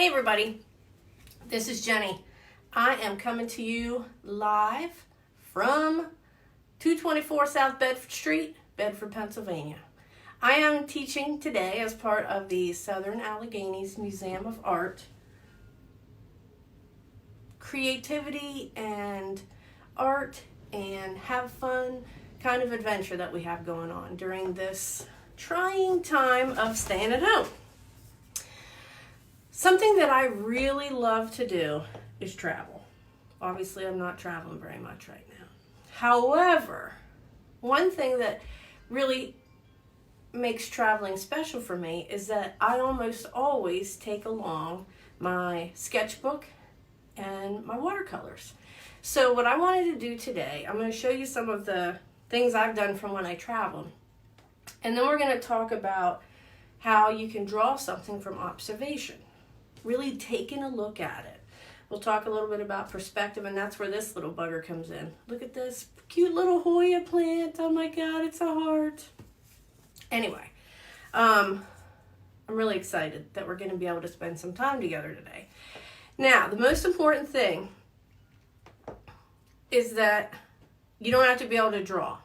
Hey everybody, this is Jenny. I am coming to you live from 224 South Bedford Street, Bedford, Pennsylvania. I am teaching today as part of the Southern Alleghenies Museum of Art, creativity and art and have fun kind of adventure that we have going on during this trying time of staying at home. Something that I really love to do is travel. Obviously, I'm not traveling very much right now. However, one thing that really makes traveling special for me is that I almost always take along my sketchbook and my watercolors. So what I wanted to do today, I'm going to show you some of the things I've done from when I traveled. And then we're going to talk about how you can draw something from observation. Really taking a look at it. We'll talk a little bit about perspective, and that's where this little bugger comes in. Look at this cute little Hoya plant. Oh my God, it's a heart. Anyway, I'm really excited that we're going to be able to spend some time together today. Now, the most important thing is that you don't have to be able to draw.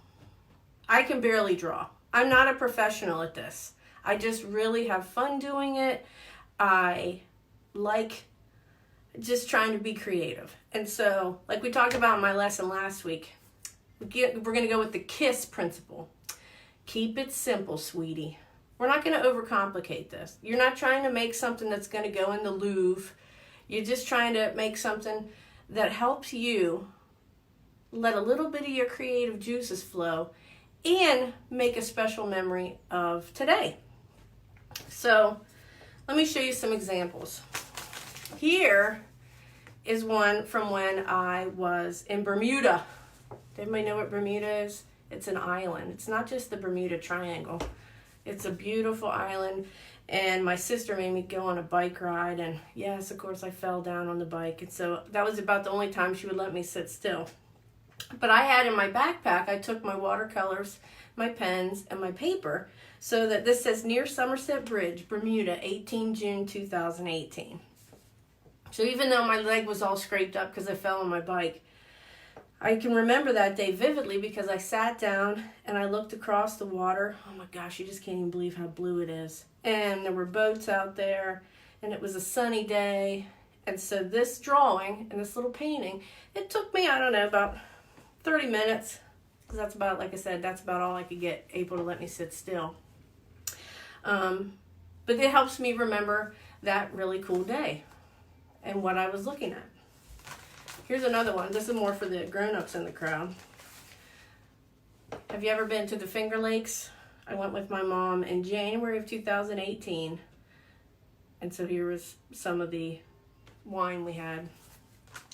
I can barely draw. I'm not a professional at this. I just really have fun doing it. I like just trying to be creative. And so, like we talked about in my lesson last week, we're going to go with the KISS principle. Keep it simple, sweetie. We're not going to overcomplicate this. You're not trying to make something that's going to go in the Louvre. You're just trying to make something that helps you let a little bit of your creative juices flow and make a special memory of today. So, let me show you some examples. Here is one from when I was in Bermuda. Everybody know what Bermuda is? It's an island. It's not just the Bermuda Triangle. It's a beautiful island, and my sister made me go on a bike ride, and yes, of course, I fell down on the bike, and so that was about the only time she would let me sit still. But I had in my backpack, I took my watercolors, my pens, and my paper, so that this says near Somerset Bridge, Bermuda, 18 June 2018. So even though my leg was all scraped up because I fell on my bike, I can remember that day vividly because I sat down and I looked across the water. Oh my gosh, you just can't even believe how blue it is. And there were boats out there, and it was a sunny day. And so this drawing and this little painting, it took me, I don't know, about 30 minutes. Because that's about, like I said, that's about all I could get able to let me sit still. But it helps me remember that really cool day and what I was looking at. Here's another one. This is more for the grown-ups in the crowd. Have you ever been to the Finger Lakes? I went with my mom in January of 2018. And so here was some of the wine we had.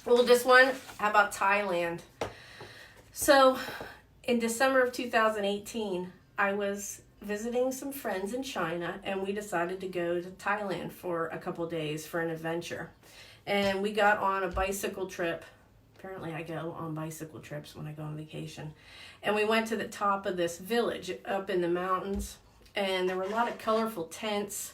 Well, this one, how about Thailand? So in December of 2018, I was visiting some friends in China, and we decided to go to Thailand for a couple days for an adventure. And we got on a bicycle trip. Apparently I go on bicycle trips when I go on vacation. And we went to the top of this village up in the mountains, and there were a lot of colorful tents.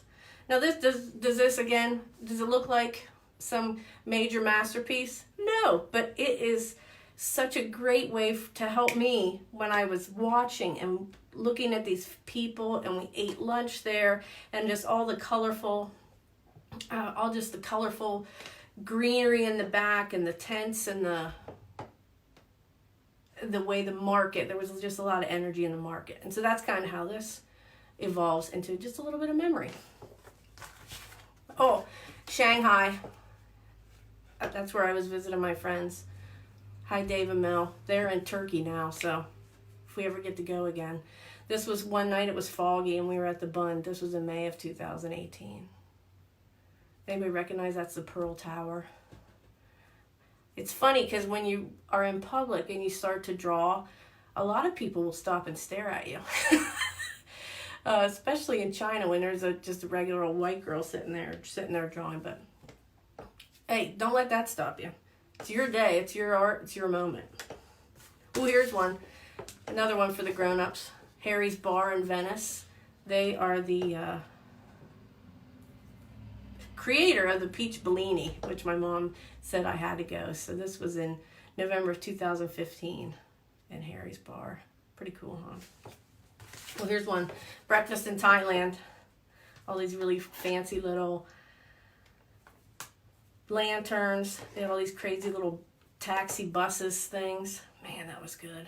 Now this does this again, does it look like some major masterpiece? No, but it is such a great way to help me when I was watching and looking at these people, and we ate lunch there, and just all the colorful, greenery in the back, and the tents, and the way the market, there was just a lot of energy in the market. And so that's kind of how this evolves into just a little bit of memory. Oh, Shanghai. That's where I was visiting my friends. Hi, Dave and Mel. They're in Turkey now, so if we ever get to go again. This was one night, it was foggy, and we were at the Bund. This was in May of 2018. Anybody recognize that's the Pearl Tower? It's funny because when you are in public and you start to draw, a lot of people will stop and stare at you. Especially in China when there's just a regular old white girl sitting there drawing. But hey, don't let that stop you. It's your day, it's your art, it's your moment. Oh, here's one. Another one for the grown-ups. Harry's Bar in Venice. They are the creator of the Peach Bellini, which my mom said I had to go. So this was in November of 2015 in Harry's Bar. Pretty cool, huh? Well, here's one. Breakfast in Thailand. All these really fancy little lanterns. They have all these crazy little taxi buses things. Man, that was good.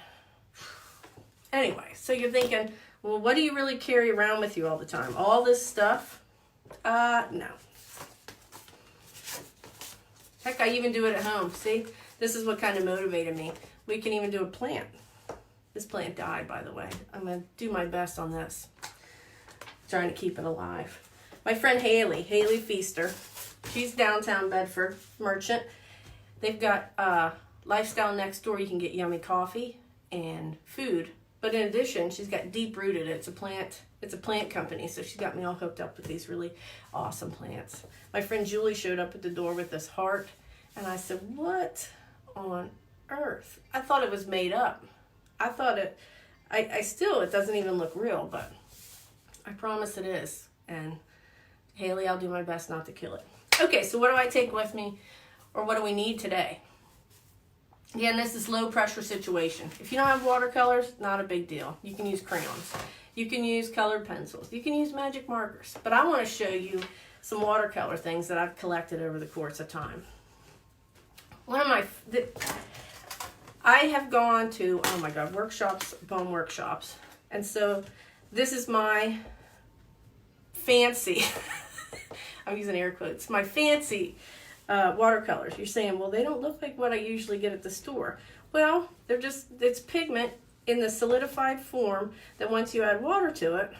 Anyway, so you're thinking, well, what do you really carry around with you all the time? All this stuff? No. Heck, I even do it at home. See? This is what kind of motivated me. We can even do a plant. This plant died, by the way. I'm going to do my best on this. Trying to keep it alive. My friend Haley Feaster. She's downtown Bedford, merchant. They've got Lifestyle next door. You can get yummy coffee and food. But in addition, she's got Deep Rooted. It's a plant company, so she's got me all hooked up with these really awesome plants. My friend Julie showed up at the door with this heart, and I said, what on earth? I thought it was made up. I thought it doesn't even look real, but I promise it is. And Haley, I'll do my best not to kill it. Okay, so what do I take with me, or what do we need today? Again, this is low pressure situation. If you don't have watercolors, not a big deal. You can use crayons. You can use colored pencils. You can use magic markers. But I want to show you some watercolor things that I've collected over the course of time. I have gone to, oh my God, workshops, bone workshops. And so this is my fancy, I'm using air quotes, my fancy watercolors. You're saying, well, they don't look like what I usually get at the store. Well, it's pigment in the solidified form that once you add water to it,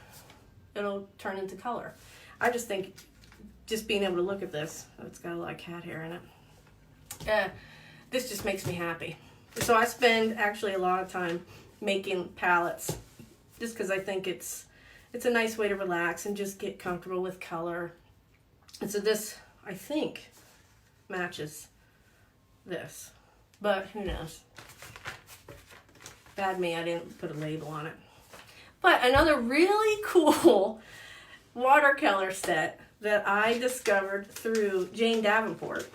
it'll turn into color. I just think just being able to look at this, it's got a lot of cat hair in it. This just makes me happy. So I spend actually a lot of time making palettes just because I think it's a nice way to relax and just get comfortable with color. And so this, I think, matches this, but who knows? Bad me, I didn't put a label on it. But another really cool watercolor set that I discovered through Jane Davenport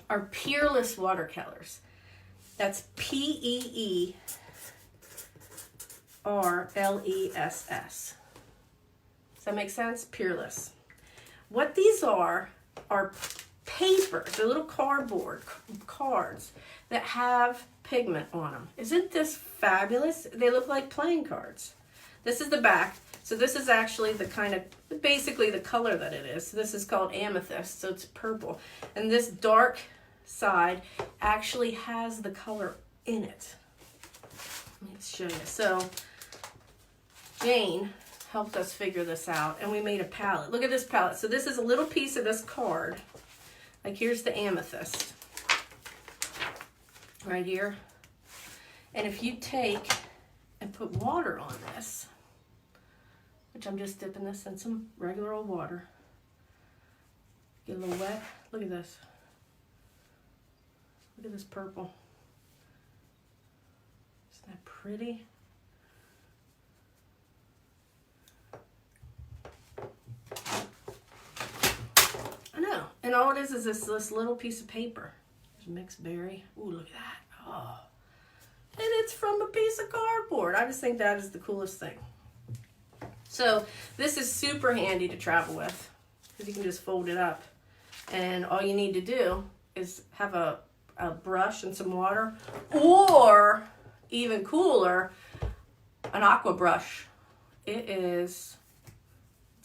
are Peerless watercolors. That's Peerless. Does that make sense? Peerless. What these are paper. They're little cardboard cards that have pigment on them. Isn't this fabulous? They look like playing cards. This is the back. So this is actually the kind of, basically the color that it is. So this is called amethyst, so it's purple. And this dark side actually has the color in it. Let me show you. So Jane helped us figure this out, and we made a palette. Look at this palette. So this is a little piece of this card. Like here's the amethyst right here. And if you take and put water on this, which I'm just dipping this in some regular old water, get a little wet. Look at this. Look at this purple. Isn't that pretty? I know. And all it is this little piece of paper. There's mixed berry. Ooh, look at that. Oh. And it's from a piece of cardboard. I just think that is the coolest thing. So this is super handy to travel with because you can just fold it up. And all you need to do is have a brush and some water, or even cooler, an aqua brush. It's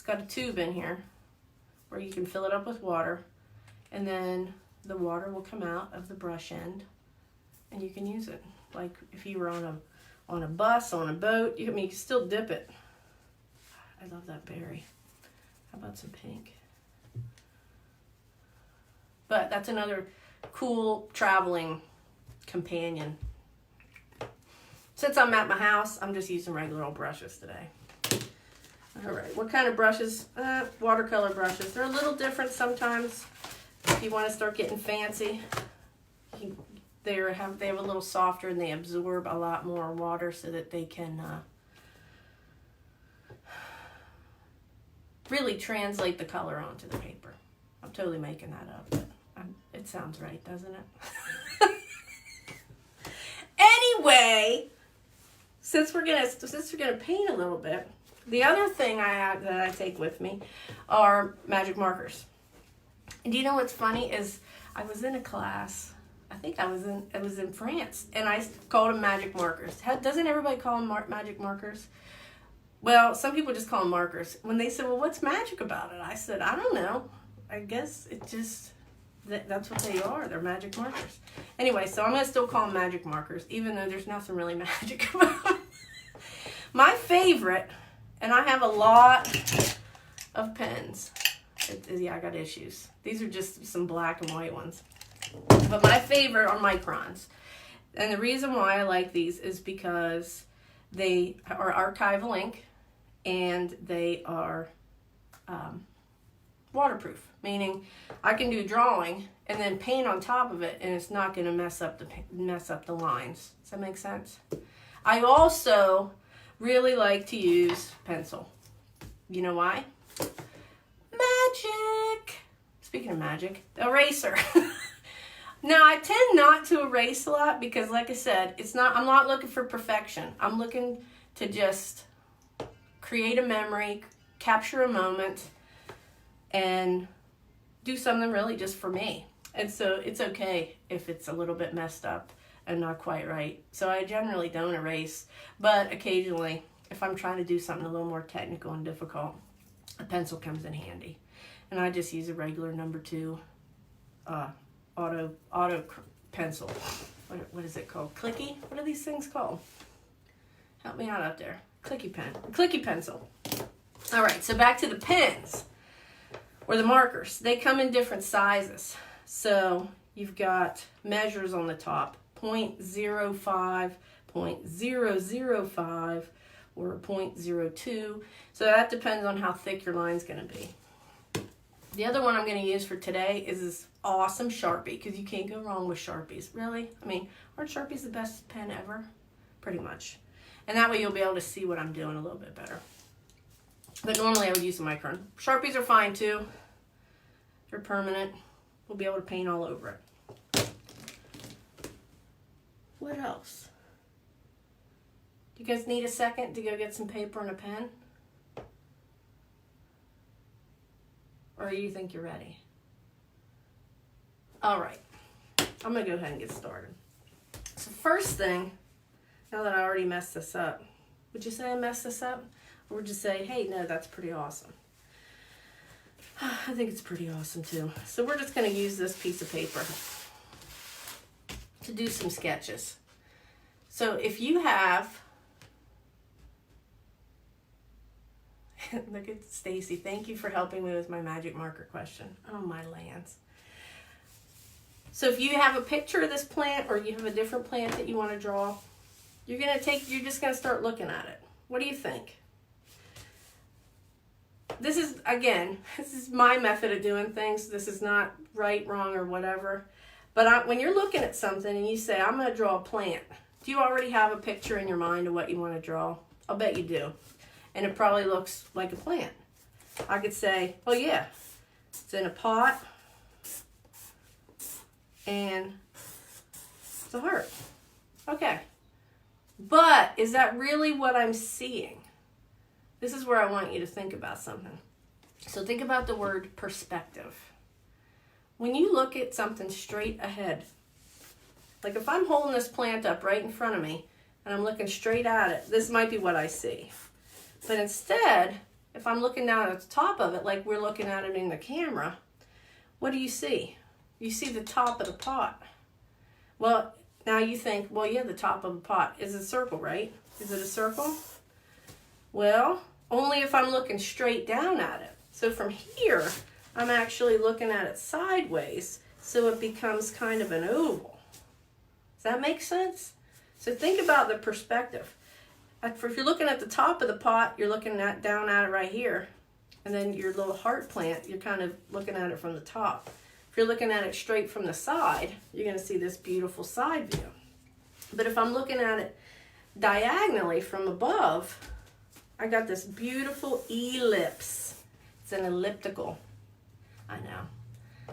got a tube in here where you can fill it up with water, and then the water will come out of the brush end and you can use it. Like if you were on a bus, on a boat, you can still dip it. I love that berry. How about some pink? But that's another cool traveling companion. Since I'm at my house, I'm just using regular old brushes today. All right, what kind of brushes? Watercolor brushes. They're a little different sometimes. If you want to start getting fancy, they have a little softer and they absorb a lot more water so that they can really translate the color onto the paper. I'm totally making that up, but it sounds right, doesn't it? Anyway, since we're gonna paint a little bit, the other thing I have that I take with me are magic markers. And do you know what's funny is I was in a class. I think it was in France, and I called them magic markers. Doesn't everybody call them magic markers? Well, some people just call them markers. When they said, well, what's magic about it? I said, I don't know. I guess it just, that's what they are. They're magic markers. Anyway, so I'm going to still call them magic markers, even though there's nothing really magic about them. My favorite, and I have a lot of pens. Yeah, I got issues. These are just some black and white ones. But my favorite are microns. And the reason why I like these is because they are archival ink and they are waterproof, meaning I can do drawing and then paint on top of it and it's not going to mess up the lines. Does that make sense? I also really like to use pencil. You know why? Magic! Speaking of magic, eraser. Now, I tend not to erase a lot because, like I said, I'm not looking for perfection. I'm looking to just create a memory, capture a moment, and do something really just for me. And so it's okay if it's a little bit messed up and not quite right. So I generally don't erase, but occasionally, if I'm trying to do something a little more technical and difficult, a pencil comes in handy. And I just use a regular number 2 auto pencil. What is it called? Clicky? What are these things called? Help me out there. Clicky pencil. All right, so back to the pens or the markers. They come in different sizes. So you've got measures on the top, 0.05, 0.005, or 0.02. So that depends on how thick your line's going to be. The other one I'm going to use for today is this awesome Sharpie, because you can't go wrong with Sharpies. Really? I mean, aren't Sharpies the best pen ever? Pretty much. And that way you'll be able to see what I'm doing a little bit better. But normally I would use a micron. Sharpies are fine too. They're permanent. We'll be able to paint all over it. What else? Do you guys need a second to go get some paper and a pen? Or you think you're ready? All right, I'm gonna go ahead and get started. So first thing, now that I already messed this up, would you say I messed this up? Or would you say, hey, no, that's pretty awesome? I think it's pretty awesome too. So we're just gonna use this piece of paper to do some sketches. So if you have, look at Stacy. Thank you for helping me with my magic marker question. Oh, my lands. So if you have a picture of this plant or you have a different plant that you want to draw, you're just going to start looking at it. What do you think? This is my method of doing things. This is not right, wrong, or whatever. But when you're looking at something and you say, I'm going to draw a plant, do you already have a picture in your mind of what you want to draw? I'll bet you do. And it probably looks like a plant. I could say, oh yeah, it's in a pot and it's a heart. Okay. But is that really what I'm seeing? This is where I want you to think about something. So think about the word perspective. When you look at something straight ahead, like if I'm holding this plant up right in front of me and I'm looking straight at it, this might be what I see. But instead, if I'm looking down at the top of it, like we're looking at it in the camera, what do you see? You see the top of the pot. Well, now you think, well, yeah, the top of a pot is a circle, right? Is it a circle? Well, only if I'm looking straight down at it. So from here, I'm actually looking at it sideways, so it becomes kind of an oval. Does that make sense? So think about the perspective. If you're looking at the top of the pot, you're looking down at it right here. And then your little heart plant, you're kind of looking at it from the top. If you're looking at it straight from the side, you're going to see this beautiful side view. But if I'm looking at it diagonally from above, I got this beautiful ellipse. It's an elliptical. I know.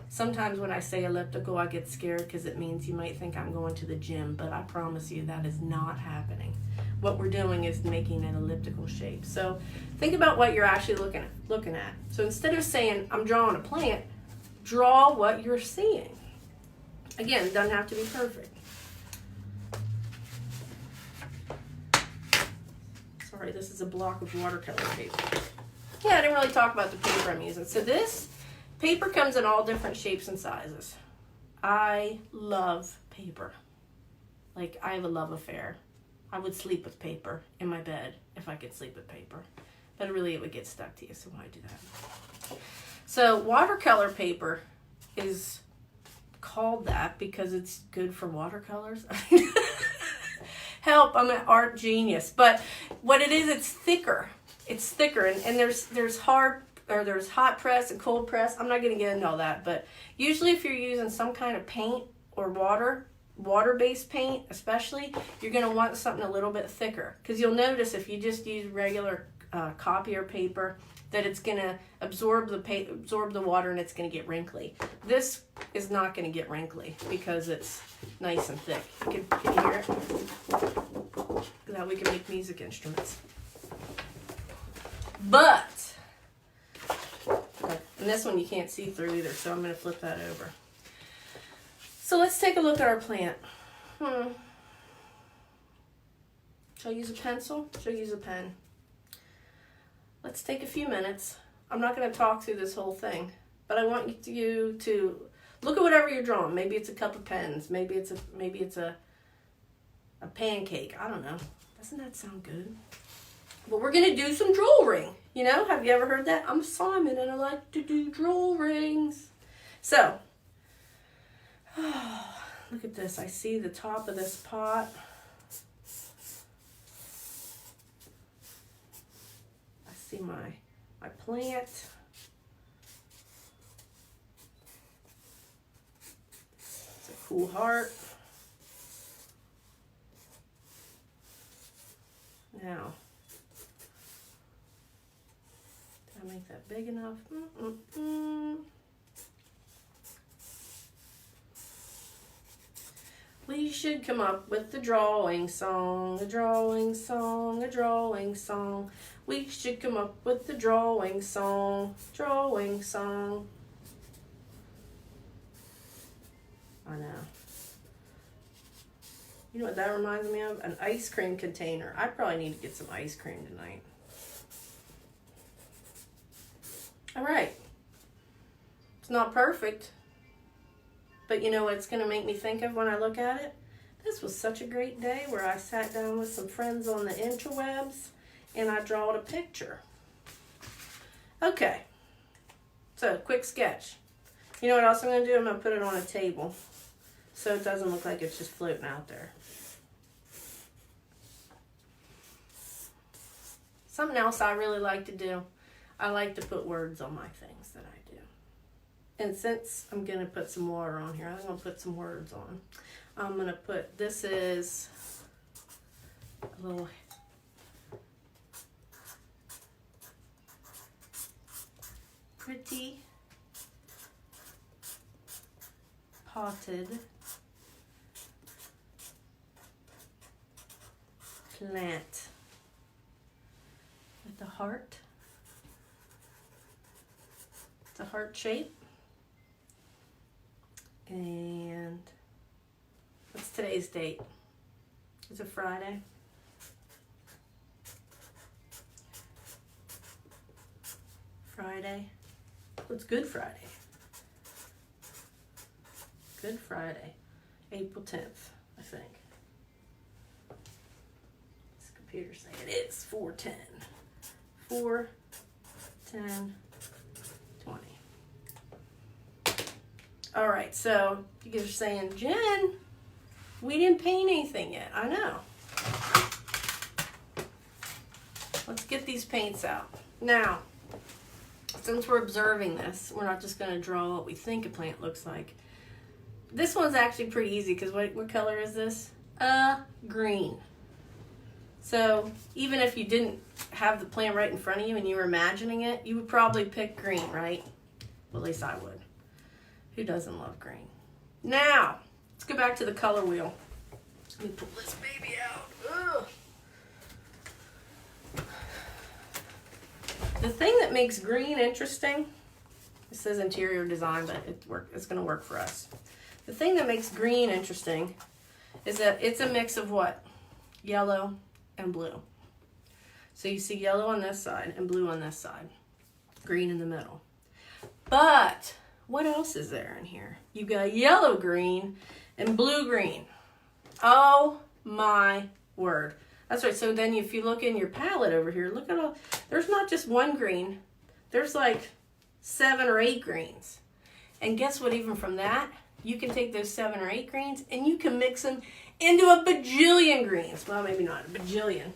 Sometimes when I say elliptical, I get scared because it means you might think I'm going to the gym, but I promise you that is not happening. What we're doing is making an elliptical shape. So think about what you're actually looking at. So instead of saying, I'm drawing a plant, draw what you're seeing. Again, it doesn't have to be perfect. Sorry, this is a block of watercolor paper. Yeah, I didn't really talk about the paper I'm using. So this paper comes in all different shapes and sizes. I love paper. Like, I have a love affair. I would sleep with paper in my bed if I could sleep with paper. But really, it would get stuck to you, so why do that? So watercolor paper is called that because it's good for watercolors. Help, I'm an art genius. But what it is, it's thicker. It's thicker, and there's hot press and cold press. I'm not going to get into all that, but usually if you're using some kind of paint or water-based paint especially, you're going to want something a little bit thicker, because you'll notice if you just use regular copier paper that it's going to absorb the water and it's going to get wrinkly. This is not going to get wrinkly because it's nice and thick. Can you hear it? That we can make music instruments. But, and this one you can't see through either, so I'm going to flip that over. So let's take a look at our plant. Shall I use a pencil? Shall I use a pen? Let's take a few minutes. I'm not going to talk through this whole thing, but I want you to look at whatever you're drawing. Maybe it's a cup of pens. Maybe it's a pancake. I don't know. Doesn't that sound good? But we're going to do some drawing. You know, have you ever heard that? I'm Simon and I like to do drawings. So, look at this. I see the top of this pot. I see my plant. It's a cool heart. Now, did I make that big enough? We should come up with the drawing song, a drawing song, a drawing song. We should come up with the drawing song, drawing song. I know. You know what that reminds me of? An ice cream container. I probably need to get some ice cream tonight. All right. It's not perfect. But you know what it's going to make me think of when I look at it? This was such a great day where I sat down with some friends on the interwebs and I drawed a picture. Okay. So, quick sketch. You know what else I'm going to do? I'm going to put it on a table so it doesn't look like it's just floating out there. Something else I really like to do, I like to put words on my things that I do. And since I'm going to put some water on here, I'm going to put some words on. I'm going to put, this is a little pretty potted plant with a heart. It's a heart shape. And what's today's date? Is it Friday? Friday. What's Good Friday? Good Friday. April 10th, I think. This computer saying it is 4:10. 4:10. All right, so you guys are saying, Jen, we didn't paint anything yet. I know. Let's get these paints out. Now, since we're observing this, we're not just going to draw what we think a plant looks like. This one's actually pretty easy because what color is this? Green. So even if you didn't have the plant right in front of you and you were imagining it, you would probably pick green, right? Well, at least I would. Who doesn't love green? Now, let's go back to the color wheel. Let me pull this baby out. Ugh. The thing that makes green interesting, it says interior design, but it's going to work for us. The thing that makes green interesting is that it's a mix of what? Yellow and blue. So you see yellow on this side and blue on this side. Green in the middle. But what else is there in here? You got yellow green and blue green. Oh my word. That's right. So then if you look in your palette over here, look at all, there's not just one green. There's like 7 or 8 greens. And guess what, even from that, you can take those 7 or 8 greens and you can mix them into a bajillion greens. Well, maybe not a bajillion.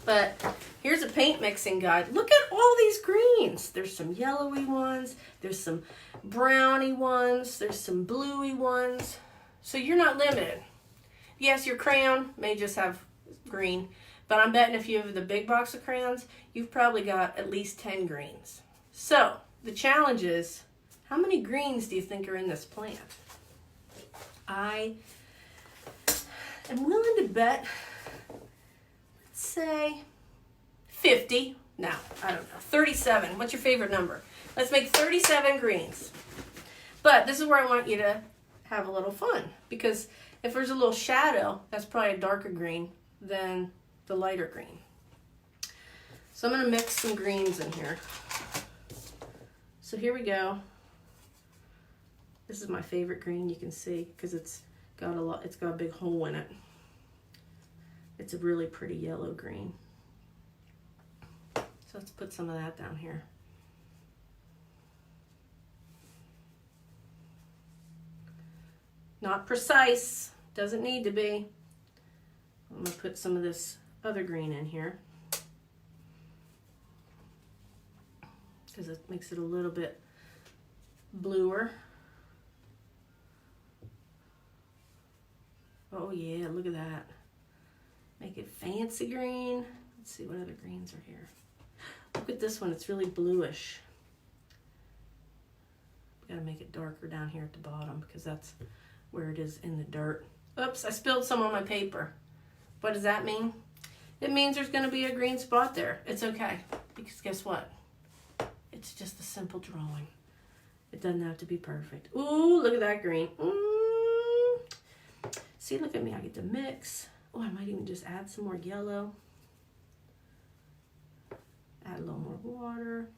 But here's a paint mixing guide. Look at all these greens. There's some yellowy ones. There's some browny ones. There's some bluey ones. So you're not limited. Yes, your crayon may just have green, but I'm betting if you have the big box of crayons, you've probably got at least 10 greens. So the challenge is, how many greens do you think are in this plant? I am willing to bet, let's say 50. No, I don't know. 37. What's your favorite number? Let's make 37 greens. But this is where I want you to have a little fun, because if there's a little shadow, that's probably a darker green than the lighter green. So I'm going to mix some greens in here. So here we go. This is my favorite green, you can see, because it's got a big hole in it. It's a really pretty yellow green. So let's put some of that down here. Not precise, doesn't need to be. I'm gonna put some of this other green in here because it makes it a little bit bluer. Oh yeah, look at that. Make it fancy green. Let's see what other greens are here. Look at this one, it's really bluish. Gotta make it darker down here at the bottom because that's where it is in the dirt. Oops, I spilled some on my paper. What does that mean? It means there's gonna be a green spot there. It's okay, because guess what? It's just a simple drawing. It doesn't have to be perfect. Ooh, look at that green. See, look at me, I get to mix. Oh, I might even just add some more yellow. Add a little more water.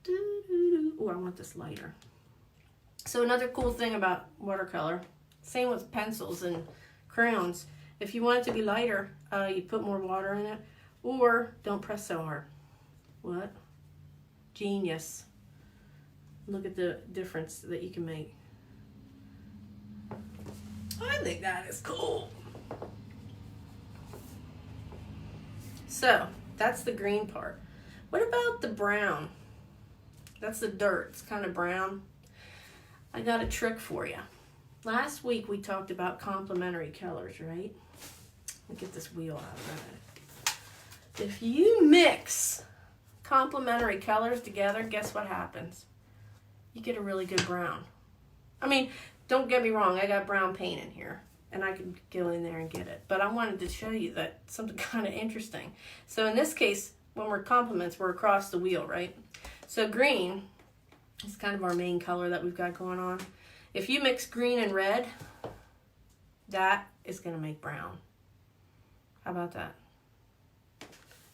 Oh, I want this lighter. So another cool thing about watercolor, same with pencils and crayons, if you want it to be lighter, you put more water in it, or don't press so hard. What? Genius. Look at the difference that you can make. I think that is cool. So, that's the green part. What about the brown? That's the dirt. It's kind of brown. I got a trick for you. Last week we talked about complementary colors, right? Let me get this wheel out of it. If you mix complementary colors together, guess what happens? You get a really good brown. I mean, don't get me wrong, I got brown paint in here, and I could go in there and get it. But I wanted to show you that something kind of interesting. So in this case, when we're complements, we're across the wheel, right? So green is kind of our main color that we've got going on. If you mix green and red, that is going to make brown. How about that?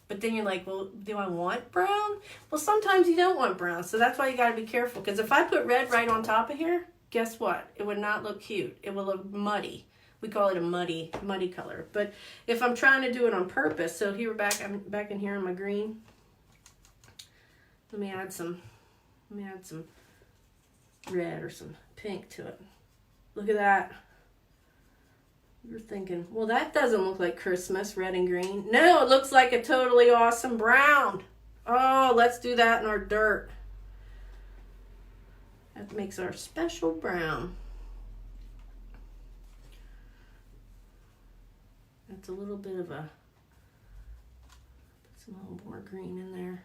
But then you're like, well, do I want brown? Well, sometimes you don't want brown, so that's why you got to be careful. Because if I put red right on top of here, guess what? It would not look cute. It will look muddy. We call it a muddy color. But if I'm trying to do it on purpose, so here I'm back in here in my green. Let me add some red or some pink to it. Look at that. You're thinking, well, that doesn't look like Christmas, red and green. No, it looks like a totally awesome brown. Oh, let's do that in our dirt. That makes our special brown. That's a little bit of a, put some little more green in there.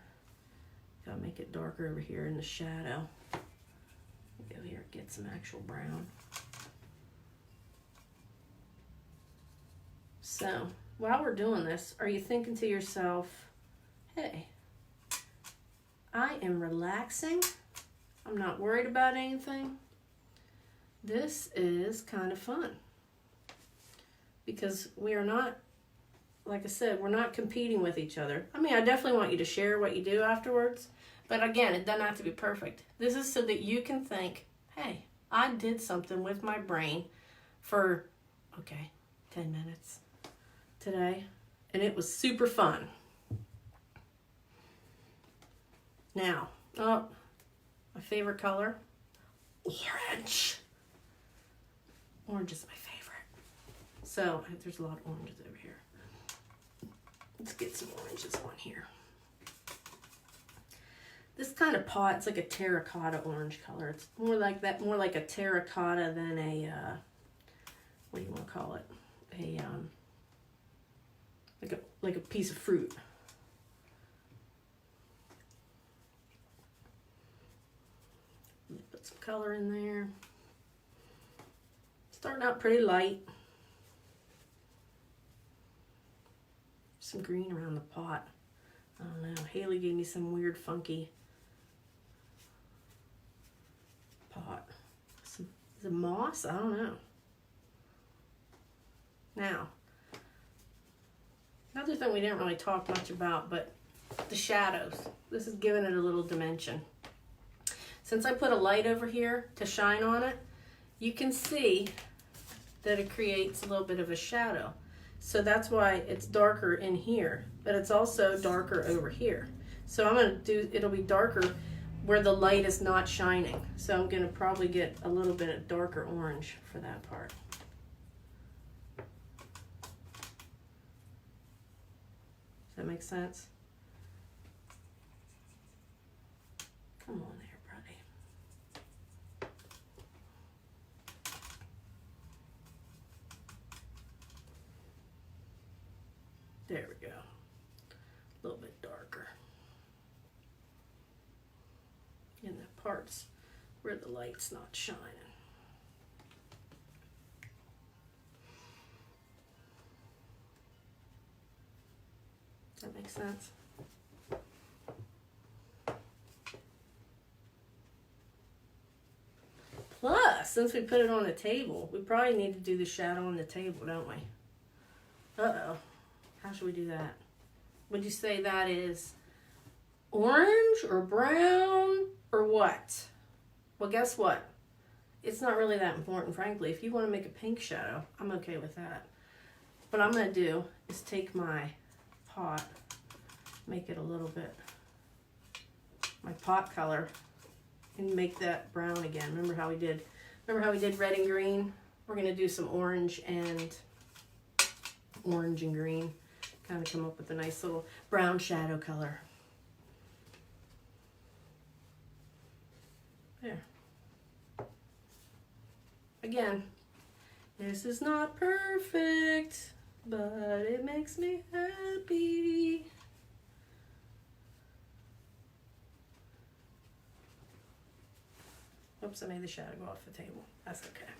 Gotta make it darker over here in the shadow. get some actual brown. So while we're doing this, are you thinking to yourself, hey, I am relaxing. I'm not worried about anything. This is kind of fun. Because we are not, like I said, we're not competing with each other. I mean, I definitely want you to share what you do afterwards. But again, it doesn't have to be perfect. This is so that you can think, hey, I did something with my brain for, 10 minutes today. And it was super fun. Now, my favorite color, orange. Orange is my favorite. So there's a lot of oranges over here. Let's get some oranges on here. This kind of pot, it's like a terracotta orange color. It's more like that, more like a terracotta than a, what do you want to call it? Like a piece of fruit. Put some color in there. Starting out pretty light. Some green around the pot. I don't know. Haley gave me some weird funky pot. Is it moss? I don't know. Now, another thing we didn't really talk much about, but the shadows. This is giving it a little dimension. Since I put a light over here to shine on it, you can see that it creates a little bit of a shadow. So that's why it's darker in here, but it's also darker over here. So I'm gonna it'll be darker where the light is not shining. So I'm gonna probably get a little bit of darker orange for that part. Does that make sense? Come on there, buddy. There we go. A little bit darker. In the parts where the light's not shining. Does that make sense? Plus, since we put it on the table, we probably need to do the shadow on the table, don't we? Uh-oh. How should we do that? Would you say that is orange or brown or what? Well, guess what? It's not really that important, frankly. If you want to make a pink shadow, I'm okay with that. What I'm going to do is take my pot, make it a little bit, my pot color, and make that brown again. Remember how we did red and green? We're going to do some orange and green. Kind of come up with a nice little brown shadow color. There. Again, this is not perfect, but it makes me happy. Oops, I made the shadow go off the table. That's okay.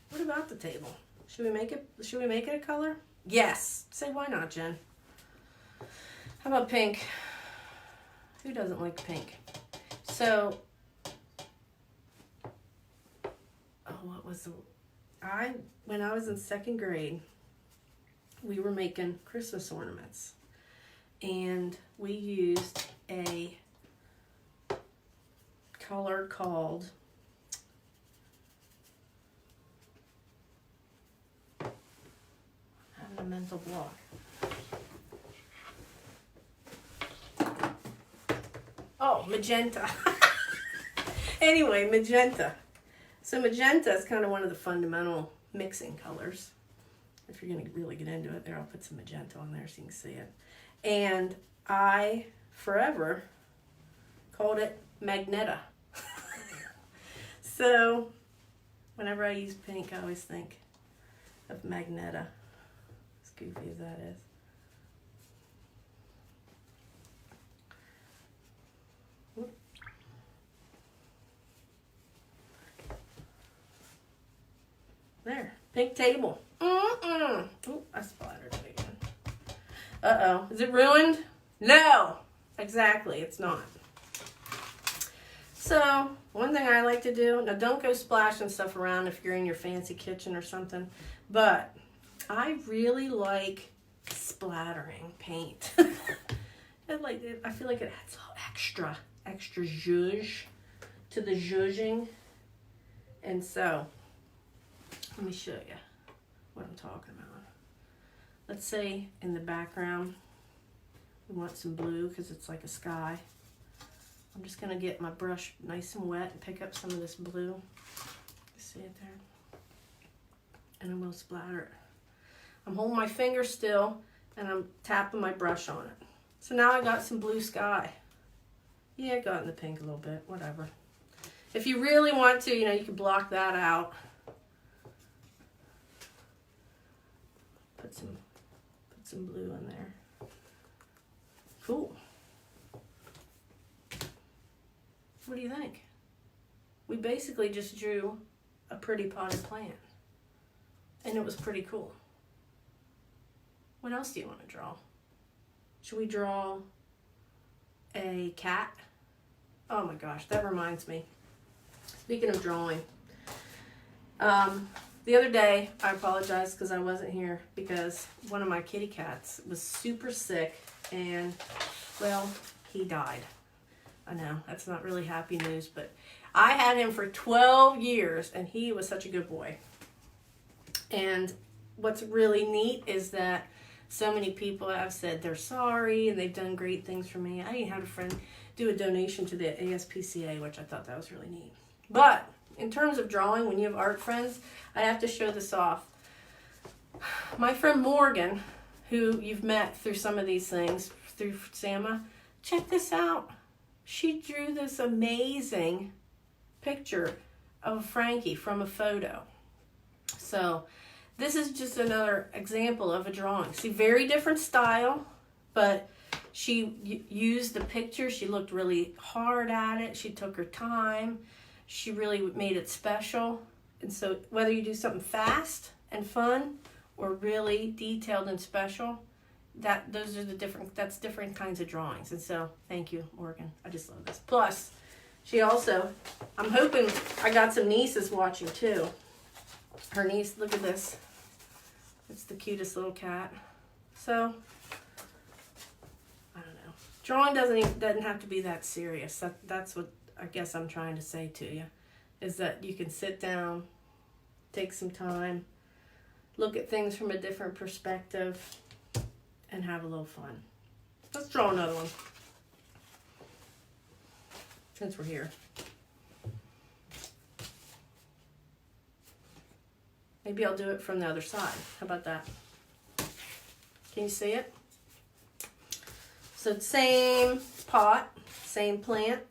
What about the table? Should we make it a color? Yes. Say why not, Jen? How about pink? Who doesn't like pink? So, when I was in second grade, we were making Christmas ornaments. And we used a color called a mental block. Oh, magenta. Anyway, magenta. So magenta is kind of one of the fundamental mixing colors. If you're going to really get into it, there, I'll put some magenta on there so you can see it. And I forever called it Magneta. So whenever I use pink, I always think of Magneta. As goofy as that is. There, pink table. Oh, I splattered it again. Uh-oh, is it ruined? No, exactly, it's not. So, one thing I like to do, now don't go splashing stuff around if you're in your fancy kitchen or something, but I really like splattering paint. I feel like it adds extra zhuzh to the zhuzhing. And so, let me show you what I'm talking about. Let's say in the background, we want some blue because it's like a sky. I'm just going to get my brush nice and wet and pick up some of this blue. You see it there? And I'm going to splatter it. I'm holding my finger still and I'm tapping my brush on it. So now I got some blue sky. Yeah, I got in the pink a little bit, whatever. If you really want to, you can block that out. Put some blue in there. Cool. What do you think? We basically just drew a pretty potted plant. And it was pretty cool. What else do you want to draw? Should we draw a cat? Oh my gosh, that reminds me. Speaking of drawing, the other day I apologized because I wasn't here because one of my kitty cats was super sick and, well, he died. I know, that's not really happy news, but I had him for 12 years and he was such a good boy. And what's really neat is that so many people have said they're sorry and they've done great things for me. I even had a friend do a donation to the ASPCA, which I thought that was really neat. But in terms of drawing, when you have art friends, I have to show this off. My friend Morgan, who you've met through some of these things, through Sama, check this out. She drew this amazing picture of Frankie from a photo. So this is just another example of a drawing. See, very different style, but she used the picture. She looked really hard at it. She took her time. She really made it special. And so whether you do something fast and fun or really detailed and special, that's different kinds of drawings. And so thank you, Morgan. I just love this. Plus, she also, I'm hoping I got some nieces watching too. Her niece, look at this. It's the cutest little cat. So, I don't know. Drawing doesn't have to be that serious. That's what I guess I'm trying to say to you, is that you can sit down, take some time, look at things from a different perspective, and have a little fun. Let's draw another one, since we're here. Maybe I'll do it from the other side. How about that? Can you see it? So same pot, same plant,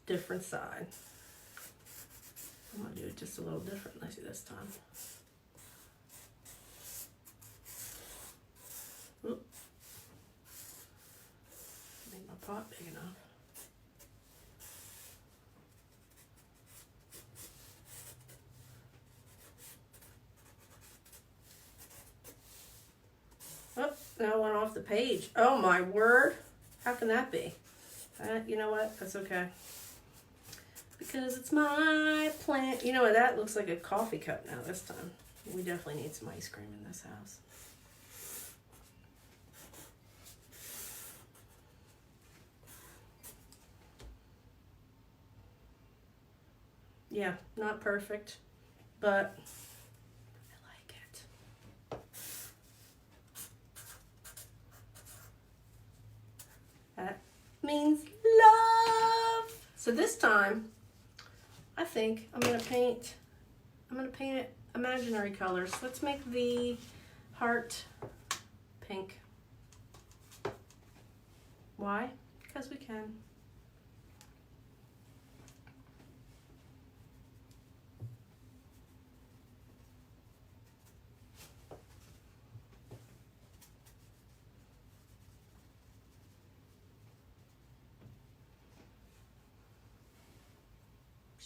different side. I'm going to do it just a little differently this time. Oop. Make my pot big enough. Oh, now it went off the page. Oh my word. How can that be? You know what? That's okay. Because it's my plant. You know what? That looks like a coffee cup now this time. We definitely need some ice cream in this house. Yeah, not perfect, but I like it. That means love. So this time, I think I'm gonna paint it imaginary colors. Let's make the heart pink. Why? Because we can.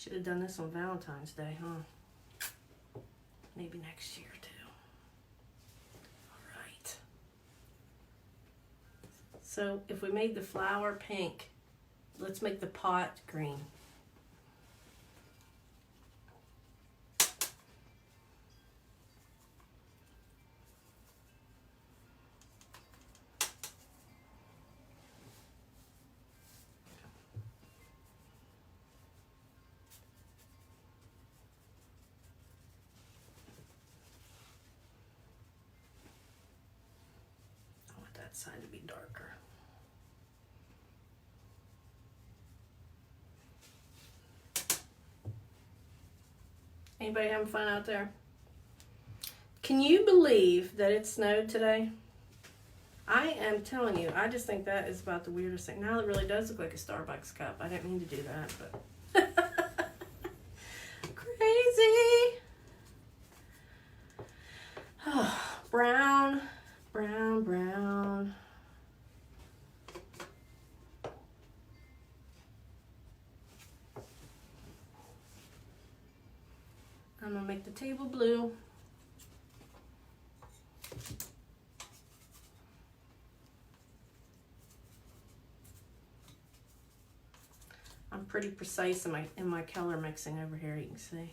Should have done this on Valentine's Day, huh? Maybe next year too. All right. So if we made the flower pink, let's make the pot green. Side to be darker. Anybody having fun out there? Can you believe that it snowed today? I am telling you, I just think that is about the weirdest thing. Now it really does look like a Starbucks cup. I didn't mean to do that, but crazy. Oh, brown. Brown, brown. I'm gonna make the table blue. I'm pretty precise in my color mixing over here, you can see.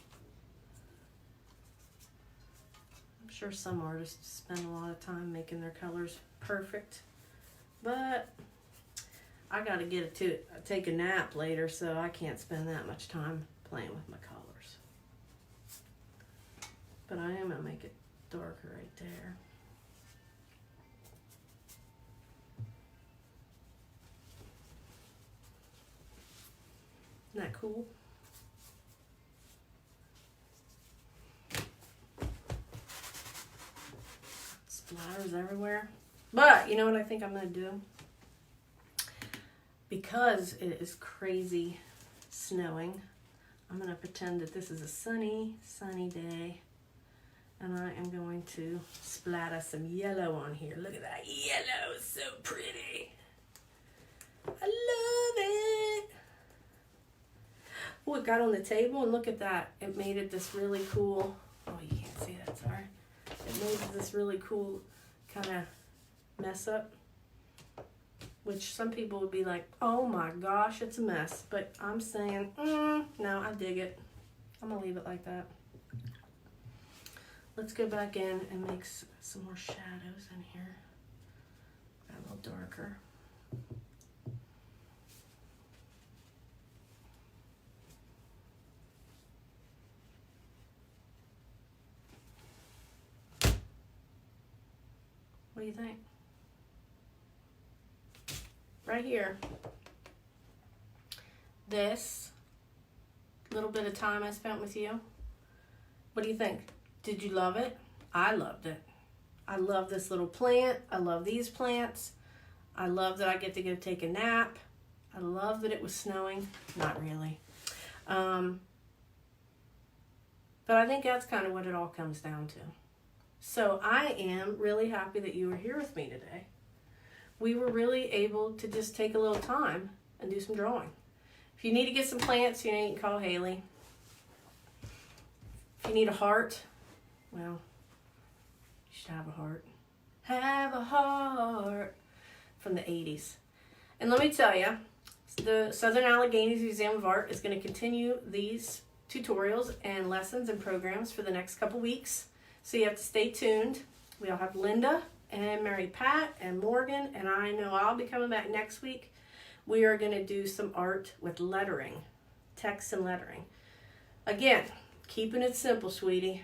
I'm sure some artists spend a lot of time making their colors perfect, but I gotta take a nap later, so I can't spend that much time playing with my colors. But I am gonna make it darker right there. Isn't that cool? Splatters everywhere. But you know what I think I'm going to do? Because it is crazy snowing, I'm going to pretend that this is a sunny day. And I am going to splatter some yellow on here. Look at that yellow, it's so pretty. I love it. Oh, it got on the table, and look at that. It made it this really cool, oh, you can't see that, sorry. It made it this really cool kind of mess up, which some people would be like, oh my gosh, it's a mess. But I'm saying, no, I dig it. I'm going to leave it like that. Let's go back in and make some more shadows in here. Got a little darker. What do you think? Right here, this little bit of time I spent with you, what do you think? Did you love it? I loved it. I love this little plant. I love these plants. I love that I get to go take a nap. I love that it was snowing. Not really. But I think that's kind of what it all comes down to. So I am really happy that you were here with me today. We were really able to just take a little time and do some drawing. If you need to get some plants, you can call Haley. If you need a heart, well, you should have a heart. Have a heart from the 80s. And let me tell you, the Southern Alleghenies Museum of Art is going to continue these tutorials and lessons and programs for the next couple weeks. So you have to stay tuned. We'll have Linda and Mary Pat and Morgan, and I know I'll be coming back next week. We are going to do some art with lettering, text and lettering. Again, keeping it simple, sweetie.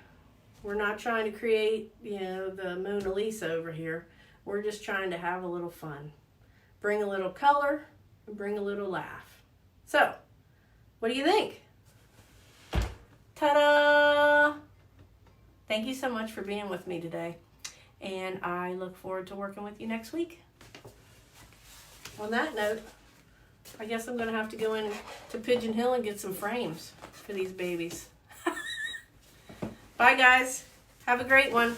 We're not trying to create, the Mona Lisa over here. We're just trying to have a little fun. Bring a little color and bring a little laugh. So, what do you think? Ta-da! Thank you so much for being with me today. And I look forward to working with you next week. On that note, I guess I'm going to have to go in to Pigeon Hill and get some frames for these babies. Bye, guys. Have a great one.